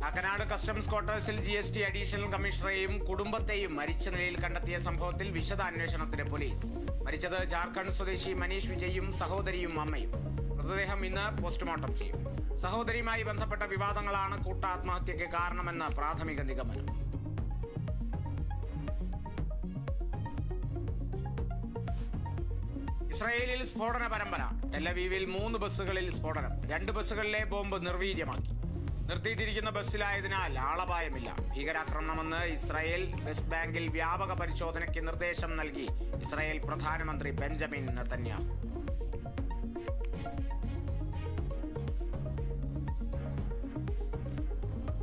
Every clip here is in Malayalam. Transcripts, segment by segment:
കാക്കനാട് കസ്റ്റംസ് ക്വാർട്ടേഴ്സിൽ GST അഡീഷണൽ കമ്മീഷണറെയും കുടുംബത്തെയും മരിച്ച നിലയിൽ കണ്ടെത്തിയ സംഭവത്തിൽ വിശദാന്വേഷണത്തിന് പോലീസ്. മരിച്ചത് ജാർഖണ്ഡ് സ്വദേശി മനീഷ് വിജയും സഹോദരിയും അമ്മയും. മൃതദേഹം ഇന്ന് പോസ്റ്റ്മോർട്ടം ചെയ്യും. സഹോദരിയുമായി ബന്ധപ്പെട്ട വിവാദങ്ങളാണ് കൂട്ടാത്മഹത്യയ്ക്ക് കാരണമെന്ന് പ്രാഥമിക നിഗമനം. ഇസ്രായേലിൽ സ്ഫോടന പരമ്പര. ടെലവീവിൽ 3 ബസ്സുകളിൽ സ്ഫോടനം. 2 ബസ്സുകളിലെ ബോംബ് നിർവീര്യമാക്കി. നിർത്തിയിട്ടിരിക്കുന്ന ബസ്സിലായതിനാൽ ആളപായമില്ല. ഭീകരാക്രമണമെന്ന് ഇസ്രായേൽ. വെസ്റ്റ് ബാങ്കിൽ വ്യാപക പരിശോധനയ്ക്ക് നിർദ്ദേശം നൽകി ഇസ്രായേൽ പ്രധാനമന്ത്രി ബെഞ്ചമിൻ നെതന്യാഹു.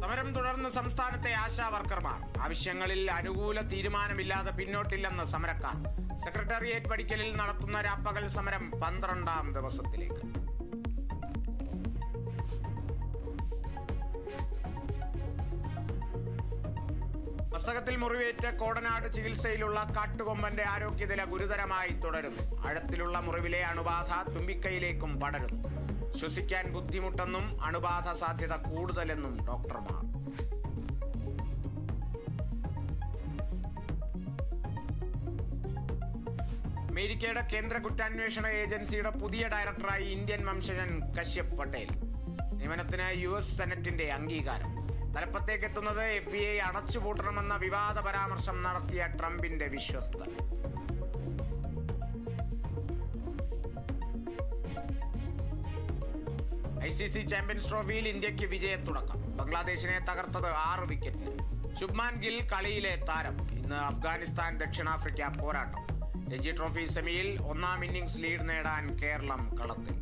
സമരം തുടർന്ന് സംസ്ഥാനത്തെ ആശാ വർക്കർമാർ. ആവശ്യങ്ങളിൽ അനുകൂല തീരുമാനമില്ലാതെ പിന്നോട്ടില്ലെന്ന് സമരക്കാർ. സെക്രട്ടേറിയറ്റ് പടിക്കലിൽ നടത്തുന്ന രാപ്പകൽ സമരം 12ാം ദിവസത്തിലേക്ക്. മസ്തകത്തിൽ മുറിവേറ്റ് കോടനാട് ചികിത്സയിലുള്ള കാട്ടുകൊമ്പന്റെ ആരോഗ്യനില ഗുരുതരമായി തുടരുന്നു. ആഴത്തിലുള്ള മുറിവിലെ അണുബാധ തുമ്പിക്കൈയിലേക്കും പടരുന്നു. ശ്വസിക്കാൻ ബുദ്ധിമുട്ടെന്നും അണുബാധ സാധ്യത കൂടുതലെന്നും ഡോക്ടർമാർ. അമേരിക്കയുടെ കേന്ദ്ര കുറ്റാന്വേഷണ ഏജൻസിയുടെ പുതിയ ഡയറക്ടറായി ഇന്ത്യൻ വംശജൻ കശ്യപ് പട്ടേൽ. നിയമനത്തിന് US സെനറ്റിന്റെ അംഗീകാരം. തലപ്പത്തേക്കെത്തുന്നത് FBI അടച്ചുപൂട്ടണമെന്ന വിവാദ പരാമർശം നടത്തിയ ട്രംപിന്റെ വിശ്വസ്തൻ. ICC ചാമ്പ്യൻസ് ട്രോഫിയിൽ ഇന്ത്യക്ക് വിജയത്തുടക്കം. ബംഗ്ലാദേശിനെ തകർത്തത് 6 വിക്കറ്റിന്. ശുഭ്മാൻ ഗിൽ കളിയിലെ താരം. ഇന്ന് അഫ്ഗാനിസ്ഥാൻ ദക്ഷിണാഫ്രിക്ക പോരാട്ടം. രഞ്ജി ട്രോഫി സെമിയിൽ 1ാം ഇന്നിംഗ്സ് ലീഡ് നേടാൻ കേരളം കളത്തിൽ.